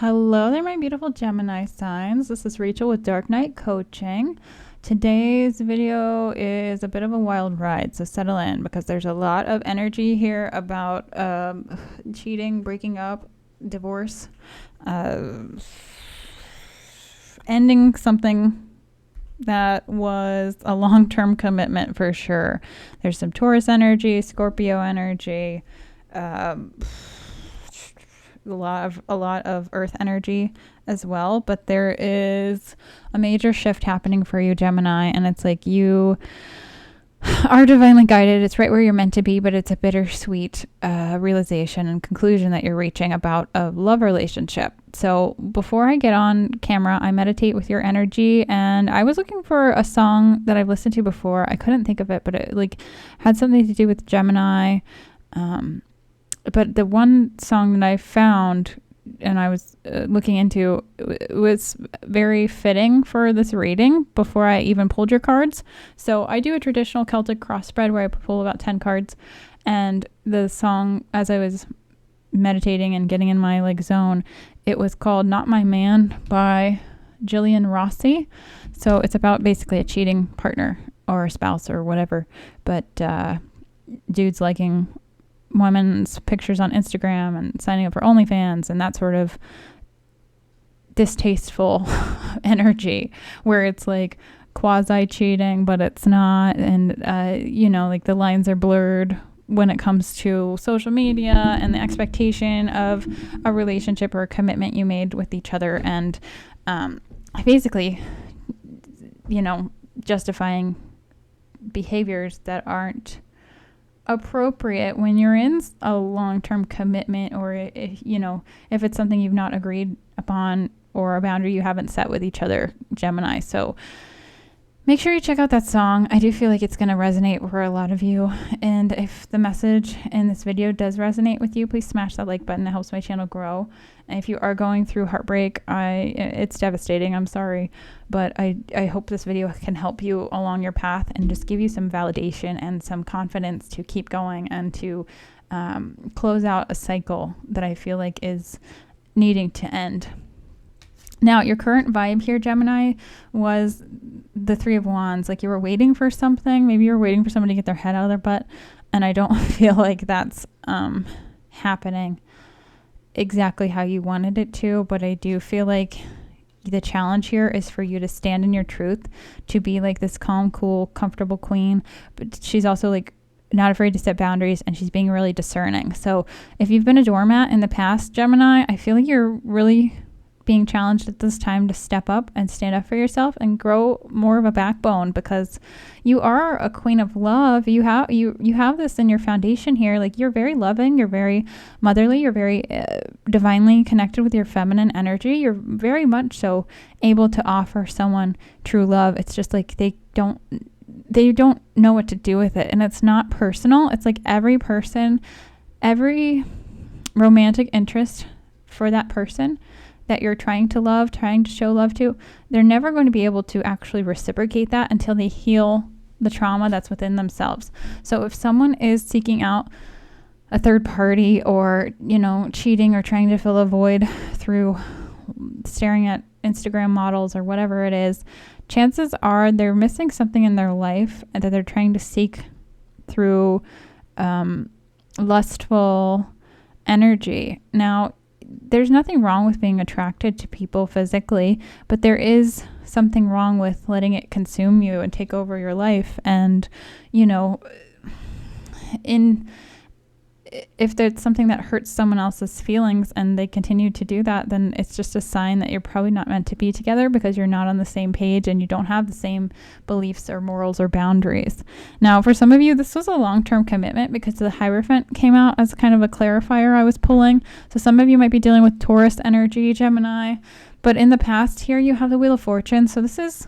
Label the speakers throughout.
Speaker 1: Hello there, my beautiful Gemini signs. This is Rachael with Dark Knight Coaching. Today's video is a bit of a wild ride, so settle in because there's a lot of energy here about cheating, breaking up, divorce, ending something that was a long-term commitment for sure. There's some Taurus energy, Scorpio energy, a lot of earth energy as well, but there is a major shift happening for you, Gemini, and it's like you are divinely guided. It's right where you're meant to be, but it's a bittersweet realization and conclusion that you're reaching about a love relationship. So before I get on camera, I meditate with your energy, and I was looking for a song that I've listened to before. I couldn't think of it, but it had something to do with Gemini. But the one song that I found and I was looking into was very fitting for this reading before I even pulled your cards. So I do a traditional Celtic cross spread where I pull about 10 cards. And the song, as I was meditating and getting in my zone, it was called Not My Man by Gillian Rossi. So it's about basically a cheating partner or a spouse or whatever. But dudes liking women's pictures on Instagram and signing up for OnlyFans and that sort of distasteful energy where it's like quasi cheating, but it's not. And, the lines are blurred when it comes to social media and the expectation of a relationship or a commitment you made with each other. And basically, justifying behaviors that aren't appropriate when you're in a long-term commitment, or if it's something you've not agreed upon or a boundary you haven't set with each other, Gemini. So make sure you check out that song. I do feel like it's going to resonate for a lot of you, and if the message in this video does resonate with you, please smash that like button. It helps my channel grow. And if you are going through heartbreak, it's devastating. I'm sorry, but I hope this video can help you along your path and just give you some validation and some confidence to keep going and to close out a cycle that I feel like is needing to end. Now, your current vibe here, Gemini, was the Three of Wands. Like you were waiting for something. Maybe you were waiting for somebody to get their head out of their butt. And I don't feel like that's happening exactly how you wanted it to. But I do feel like the challenge here is for you to stand in your truth, to be like this calm, cool, comfortable queen. But she's also like not afraid to set boundaries, and she's being really discerning. So if you've been a doormat in the past, Gemini, I feel like you're really being challenged at this time to step up and stand up for yourself and grow more of a backbone, because you are a queen of love. You have this in your foundation here. Like you're very loving, you're very motherly, you're very divinely connected with your feminine energy. You're very much so able to offer someone true love. It's just like they don't know what to do with it, and it's not personal. It's like every romantic interest for that person that you're trying to show love to, they're never going to be able to actually reciprocate that until they heal the trauma that's within themselves. So if someone is seeking out a third party or, cheating or trying to fill a void through staring at Instagram models or whatever it is, chances are they're missing something in their life that they're trying to seek through lustful energy. Now, there's nothing wrong with being attracted to people physically, but there is something wrong with letting it consume you and take over your life. And, if there's something that hurts someone else's feelings and they continue to do that, then it's just a sign that you're probably not meant to be together, because you're not on the same page and you don't have the same beliefs or morals or boundaries. Now, for some of you, this was a long-term commitment because the Hierophant came out as kind of a clarifier I was pulling. So some of you might be dealing with Taurus energy, Gemini, but in the past here you have the Wheel of Fortune. So this is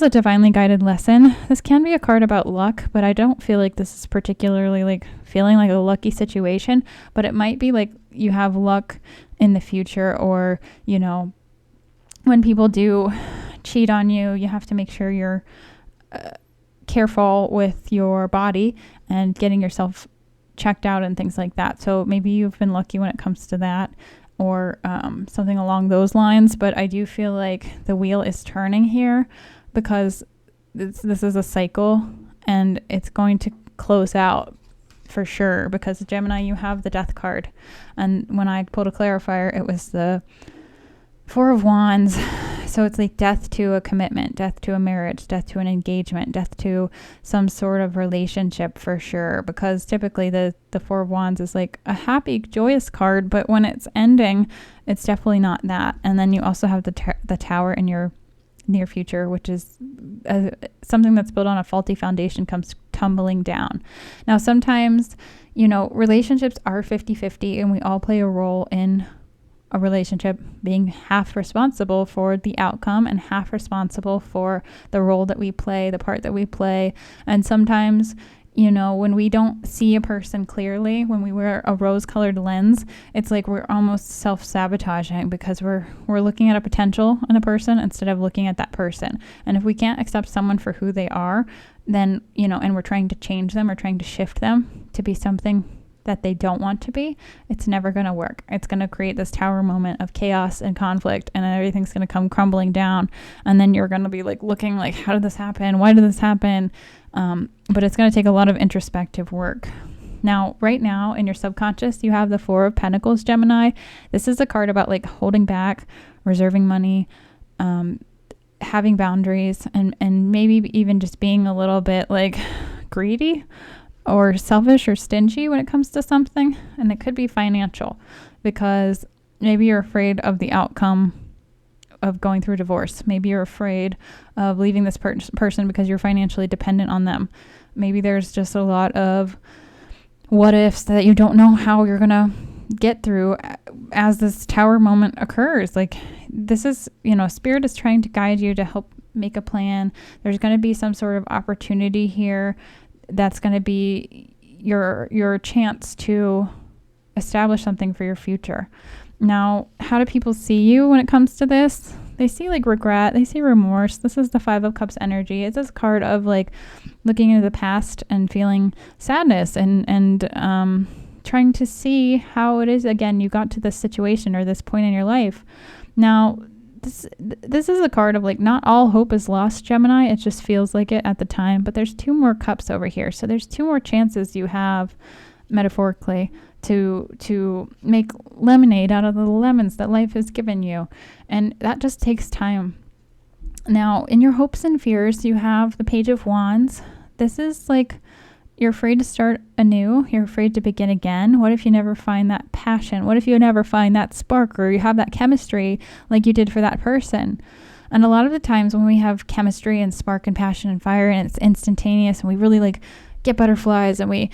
Speaker 1: a divinely guided lesson. This can be a card about luck, but I don't feel like this is particularly feeling like a lucky situation, but it might be like you have luck in the future, or, when people do cheat on you, you have to make sure you're careful with your body and getting yourself checked out and things like that. So maybe you've been lucky when it comes to that, or something along those lines. But I do feel like the wheel is turning here because this is a cycle and it's going to close out for sure, because Gemini, you have the Death card. And when I pulled a clarifier, it was the Four of Wands. So it's like death to a commitment, death to a marriage, death to an engagement, death to some sort of relationship for sure. Because typically the Four of Wands is like a happy, joyous card, but when it's ending, it's definitely not that. And then you also have the Tower in your near future, which is something that's built on a faulty foundation comes tumbling down. Now, sometimes, relationships are 50-50 and we all play a role in a relationship, being half responsible for the outcome and half responsible for the role that we play, the part that we play. And sometimes, when we don't see a person clearly, when we wear a rose-colored lens, it's like we're almost self-sabotaging because we're looking at a potential in a person instead of looking at that person. And if we can't accept someone for who they are, then, and we're trying to change them or trying to shift them to be something that they don't want to be, it's never going to work. It's going to create this tower moment of chaos and conflict, and everything's going to come crumbling down. And then you're going to be like looking like, how did this happen? Why did this happen? But it's going to take a lot of introspective work. Now, right now in your subconscious, you have the Four of Pentacles, Gemini. This is a card about like holding back, reserving money, having boundaries, and maybe even just being a little bit like greedy or selfish or stingy when it comes to something. And it could be financial, because maybe you're afraid of the outcome of going through a divorce. Maybe you're afraid of leaving this person because you're financially dependent on them. Maybe there's just a lot of what ifs that you don't know how you're going to get through as this tower moment occurs. Like, this is, Spirit is trying to guide you to help make a plan. There's going to be some sort of opportunity here that's going to be your chance to establish something for your future. Now, how do people see you when it comes to this? They see like regret, they see remorse. This is the Five of Cups energy. It's this card of like looking into the past and feeling sadness and trying to see how it is, again, you got to this situation or this point in your life. Now, this is a card of like, not all hope is lost, Gemini. It just feels like it at the time. But there's two more cups over here. So there's two more chances you have, metaphorically, to make lemonade out of the lemons that life has given you. And that just takes time. Now, in your hopes and fears, you have the Page of Wands. This is like, you're afraid to start anew. You're afraid to begin again. What if you never find that passion? What if you never find that spark, or you have that chemistry like you did for that person? And a lot of the times when we have chemistry and spark and passion and fire and it's instantaneous and we really like get butterflies and we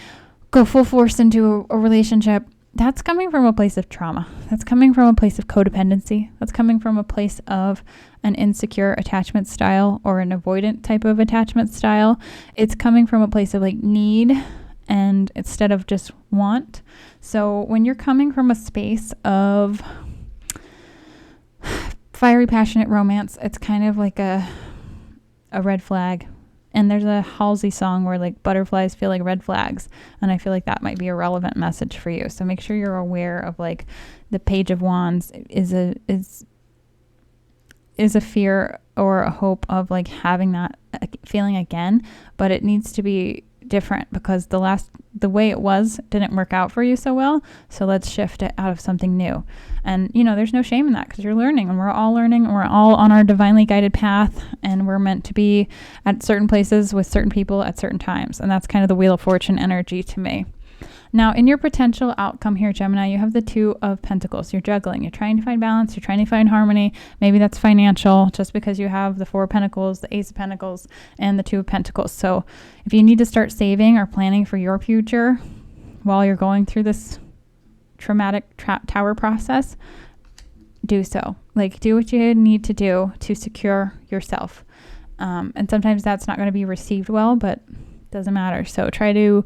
Speaker 1: go full force into a relationship, that's coming from a place of trauma. That's coming from a place of codependency. That's coming from a place of an insecure attachment style or an avoidant type of attachment style. It's coming from a place of like need and instead of just want. So when you're coming from a space of fiery, passionate romance, it's kind of like a red flag. And there's a Halsey song where like butterflies feel like red flags. And I feel like that might be a relevant message for you. So make sure you're aware of like the Page of Wands is a fear or a hope of like having that feeling again, but it needs to be different because the way it was didn't work out for you so well. So let's shift it out of something new. And there's no shame in that because you're learning, and we're all learning, and we're all on our divinely guided path, and we're meant to be at certain places with certain people at certain times. And that's kind of the Wheel of Fortune energy to me. Now, in your potential outcome here, Gemini, you have the Two of Pentacles. You're juggling. You're trying to find balance. You're trying to find harmony. Maybe that's financial, just because you have the Four of Pentacles, the Ace of Pentacles, and the Two of Pentacles. So if you need to start saving or planning for your future while you're going through this traumatic tower process, do so. Like, do what you need to do to secure yourself. And sometimes that's not going to be received well, but it doesn't matter. So try to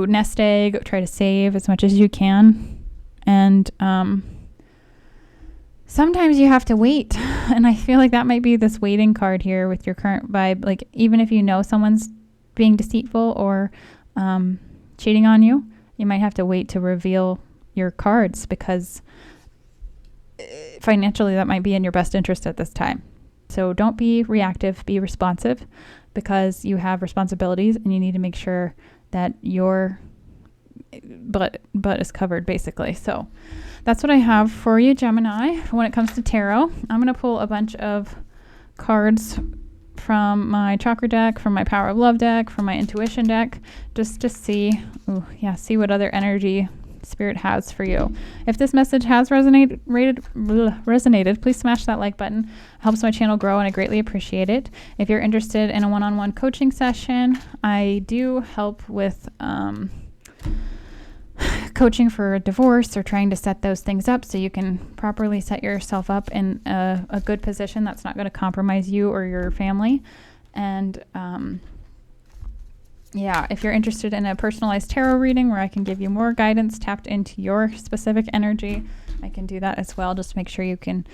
Speaker 1: nest egg, try to save as much as you can. And sometimes you have to wait. And I feel like that might be this waiting card here with your current vibe. Like, even if you know someone's being deceitful or cheating on you, you might have to wait to reveal your cards because financially that might be in your best interest at this time. So don't be reactive, be responsive, because you have responsibilities and you need to make sure that your butt is covered, basically. So that's what I have for you, Gemini. When it comes to tarot, I'm going to pull a bunch of cards from my chakra deck, from my power of love deck, from my intuition deck, just to see what other energy Spirit has for you. If this message has resonated, please smash that like button. It helps my channel grow and I greatly appreciate it. If you're interested in a one-on-one coaching session, I do help with coaching for a divorce or trying to set those things up so you can properly set yourself up in a good position that's not going to compromise you or your family. And if you're interested in a personalized tarot reading where I can give you more guidance tapped into your specific energy, I can do that as well. Just make sure you can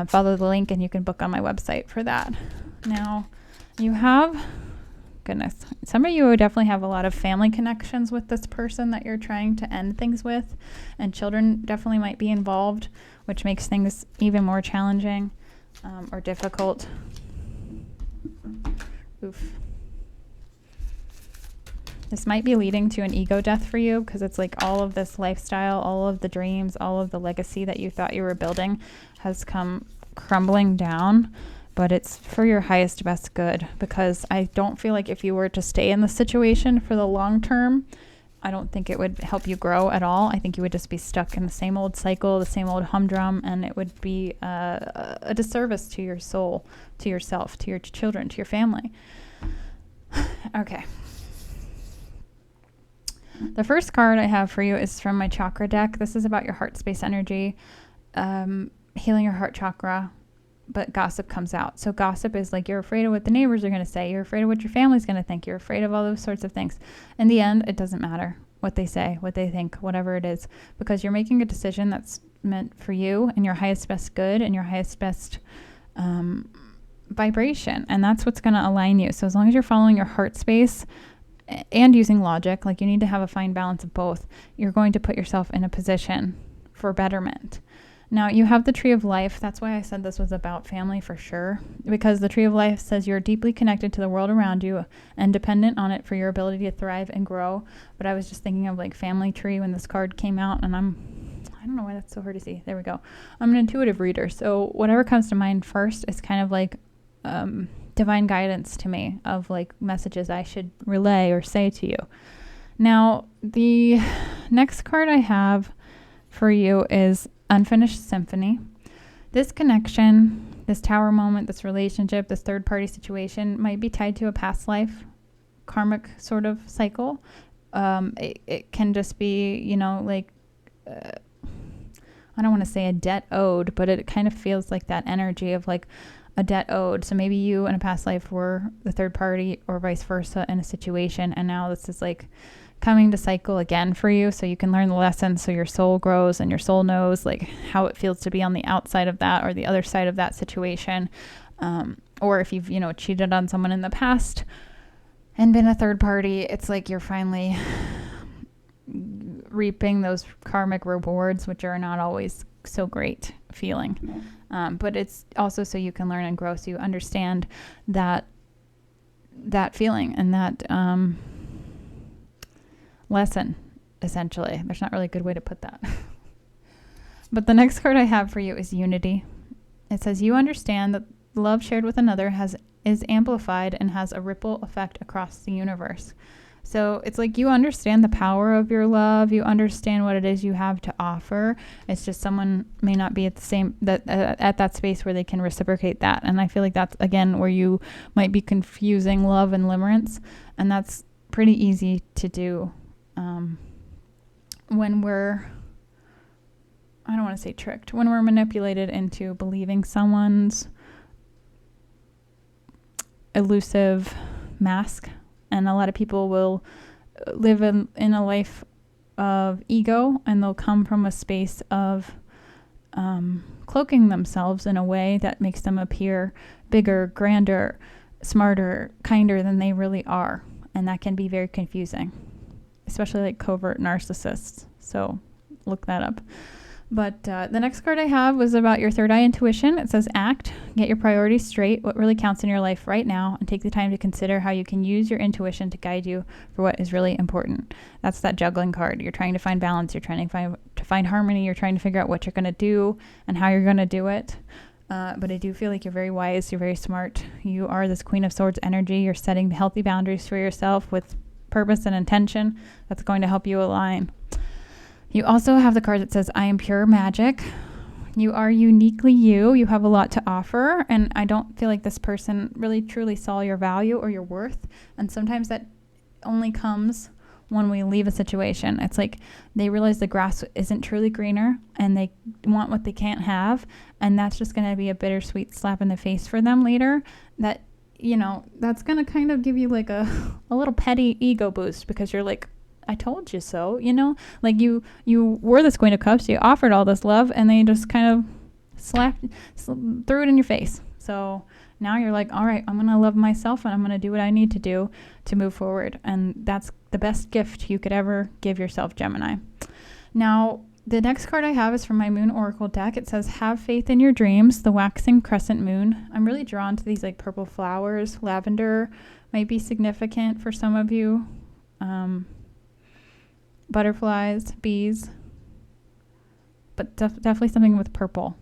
Speaker 1: follow the link and you can book on my website for that. Now, you have, some of you would definitely have a lot of family connections with this person that you're trying to end things with, and children definitely might be involved, which makes things even more challenging or difficult. Oof. This might be leading to an ego death for you, because it's like all of this lifestyle, all of the dreams, all of the legacy that you thought you were building has come crumbling down, but it's for your highest, best good, because I don't feel like if you were to stay in the situation for the long term, I don't think it would help you grow at all. I think you would just be stuck in the same old cycle, the same old humdrum, and it would be a disservice to your soul, to yourself, to your children, to your family. Okay. The first card I have for you is from my chakra deck. This is about your heart space energy, healing your heart chakra, but gossip comes out. So gossip is like you're afraid of what the neighbors are going to say. You're afraid of what your family's going to think. You're afraid of all those sorts of things. In the end, it doesn't matter what they say, what they think, whatever it is, because you're making a decision that's meant for you and your highest best good and your highest best vibration. And that's what's going to align you. So as long as you're following your heart space and using logic, like you need to have a fine balance of both, you're going to put yourself in a position for betterment. Now, you have the tree of life. That's why I said this was about family for sure, because the tree of life says you're deeply connected to the world around you and dependent on it for your ability to thrive and grow. But I was just thinking of like family tree when this card came out, and I don't know why that's so hard to see. There we go. I'm an intuitive reader, so whatever comes to mind first is kind of like divine guidance to me of like messages I should relay or say to you. Now, the next card I have for you is Unfinished Symphony. This connection, this tower moment, this relationship, this third party situation might be tied to a past life karmic sort of cycle. It can just be, I don't want to say a debt owed, but it kind of feels like that energy of like a debt owed. So maybe you in a past life were the third party or vice versa in a situation, and now this is like coming to cycle again for you, so you can learn the lesson, so your soul grows and your soul knows like how it feels to be on the outside of that or the other side of that situation. Or if you've cheated on someone in the past and been a third party, it's like you're finally reaping those karmic rewards, which are not always so great feeling. But it's also so you can learn and grow, so you understand that feeling and that lesson, essentially. There's not really a good way to put that. But the next card I have for you is Unity. It says you understand that love shared with another is amplified and has a ripple effect across the universe. So it's like you understand the power of your love. You understand what it is you have to offer. It's just someone may not be at the same at that space where they can reciprocate that. And I feel like that's again where you might be confusing love and limerence, and that's pretty easy to do when we're, I don't want to say tricked, when we're manipulated into believing someone's elusive mask. And a lot of people will live in a life of ego, and they'll come from a space of cloaking themselves in a way that makes them appear bigger, grander, smarter, kinder than they really are. And that can be very confusing, especially like covert narcissists. So look that up. But the next card I have was about your third eye intuition. It says act, get your priorities straight, what really counts in your life right now, and take the time to consider how you can use your intuition to guide you for what is really important. That's that juggling card. You're trying to find balance. You're trying to find harmony. You're trying to figure out what you're going to do and how you're going to do it. But I do feel like you're very wise. You're very smart. You are this Queen of Swords energy. You're setting healthy boundaries for yourself with purpose and intention. That's going to help you align. You also have the card that says, I am pure magic. You are uniquely you. You have a lot to offer. And I don't feel like this person really truly saw your value or your worth. And sometimes that only comes when we leave a situation. It's like they realize the grass isn't truly greener and they want what they can't have. And that's just going to be a bittersweet slap in the face for them later. That, you know, that's going to kind of give you like a little petty ego boost because you're like, I told you so, you know, like you were this Queen of Cups, you offered all this love and they just kind of threw it in your face. So now you're like, all right, I'm going to love myself and I'm going to do what I need to do to move forward. And that's the best gift you could ever give yourself, Gemini. Now, the next card I have is from my Moon Oracle deck. It says, have faith in your dreams, the waxing crescent moon. I'm really drawn to these like purple flowers. Lavender might be significant for some of you. Butterflies, bees, but definitely something with purple.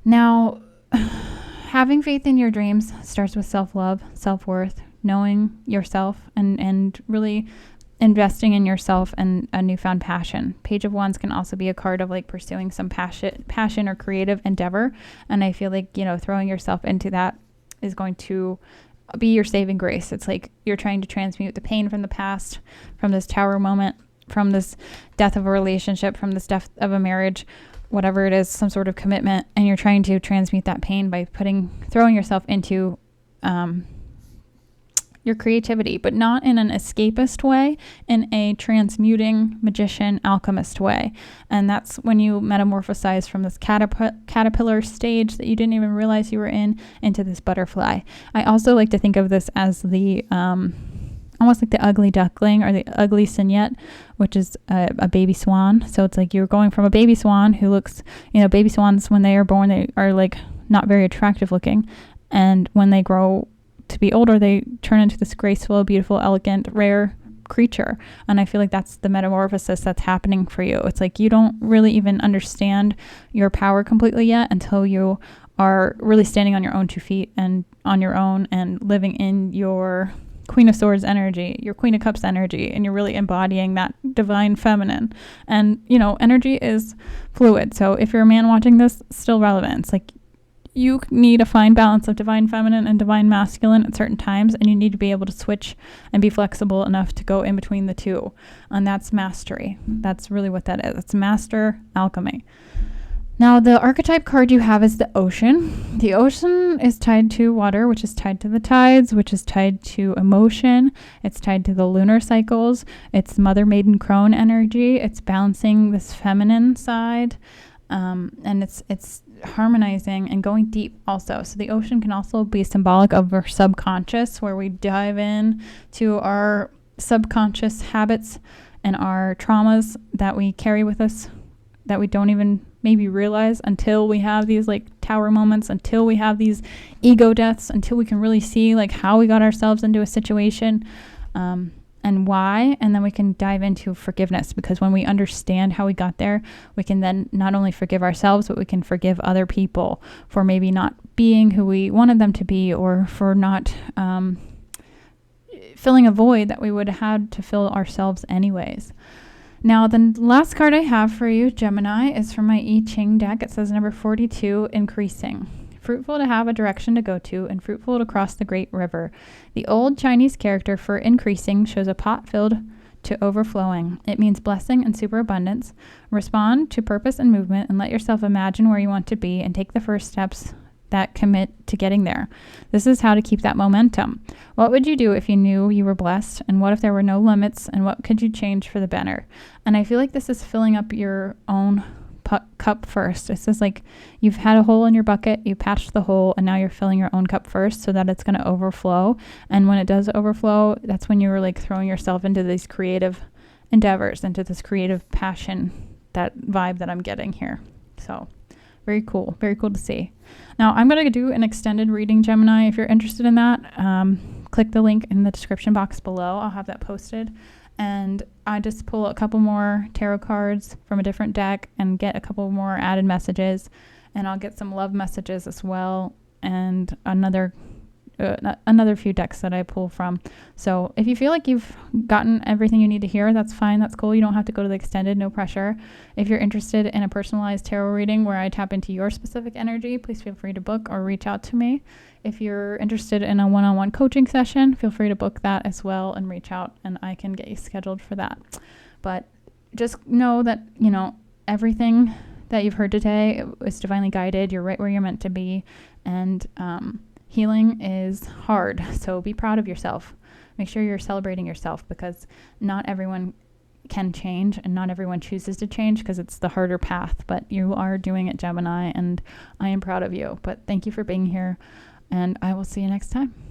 Speaker 1: Now, having faith in your dreams starts with self-love, self-worth, knowing yourself, and really investing in yourself and a newfound passion. Page of Wands can also be a card of like pursuing some passion or creative endeavor. And I feel like, you know, throwing yourself into that is going to be your saving grace. It's like you're trying to transmute the pain from the past, from this tower moment, from this death of a relationship, from this death of a marriage, whatever it is, some sort of commitment, and you're trying to transmute that pain by throwing yourself into your creativity, but not in an escapist way, in a transmuting magician alchemist way. And that's when you metamorphosize from this caterpillar stage that you didn't even realize you were in into this butterfly. I also like to think of this as the almost like the ugly duckling or the ugly cignette, which is a baby swan. So it's like you're going from a baby swan who looks, you know, baby swans when they are born, they are like not very attractive looking. And when they grow to be older, they turn into this graceful, beautiful, elegant, rare creature. And I feel like that's the metamorphosis that's happening for you. It's like you don't really even understand your power completely yet until you are really standing on your own 2 feet and on your own and living in your Queen of Swords energy, your Queen of Cups energy, and you're really embodying that divine feminine. And, you know, energy is fluid. So if you're a man watching this, still relevant. It's like you need a fine balance of divine feminine and divine masculine at certain times, and you need to be able to switch and be flexible enough to go in between the two. And that's mastery. That's really what that is. It's master alchemy. Now, the archetype card you have is the ocean. The ocean is tied to water, which is tied to the tides, which is tied to emotion. It's tied to the lunar cycles. It's mother, maiden, crone energy. It's balancing this feminine side. And it's harmonizing and going deep also. So the ocean can also be symbolic of our subconscious, where we dive in to our subconscious habits and our traumas that we carry with us that we don't even maybe realize until we have these like tower moments, until we have these ego deaths, until we can really see like how we got ourselves into a situation and why. And then we can dive into forgiveness, because when we understand how we got there, we can then not only forgive ourselves, but we can forgive other people for maybe not being who we wanted them to be, or for not filling a void that we would have had to fill ourselves anyways. Now, the last card I have for you, Gemini, is from my I Ching deck. It says number 42, increasing. Fruitful to have a direction to go to, and fruitful to cross the great river. The old Chinese character for increasing shows a pot filled to overflowing. It means blessing and superabundance. Respond to purpose and movement, and let yourself imagine where you want to be and take the first steps that commit to getting there. This is how to keep that momentum. What would you do if you knew you were blessed? And what if there were no limits? And what could you change for the better? And I feel like this is filling up your own cup first. It's just like you've had a hole in your bucket, you patched the hole, and now you're filling your own cup first so that it's going to overflow. And when it does overflow, that's when you're like throwing yourself into these creative endeavors, into this creative passion vibe that I'm getting here. So very cool to see. Now I'm going to do an extended reading, Gemini. If you're interested in that, click the link in the description box below. I'll have that posted. And I just pull a couple more tarot cards from a different deck and get a couple more added messages. And I'll get some love messages as well, and another few decks that I pull from. So if you feel like you've gotten everything you need to hear, that's fine. That's cool. You don't have to go to the extended, no pressure. If you're interested in a personalized tarot reading where I tap into your specific energy, please feel free to book or reach out to me. If you're interested in a one-on-one coaching session, feel free to book that as well and reach out, and I can get you scheduled for that. But just know that, everything that you've heard today is divinely guided. You're right where you're meant to be. And healing is hard. So be proud of yourself. Make sure you're celebrating yourself, because not everyone can change and not everyone chooses to change, because it's the harder path. But you are doing it, Gemini, and I am proud of you. But thank you for being here, and I will see you next time.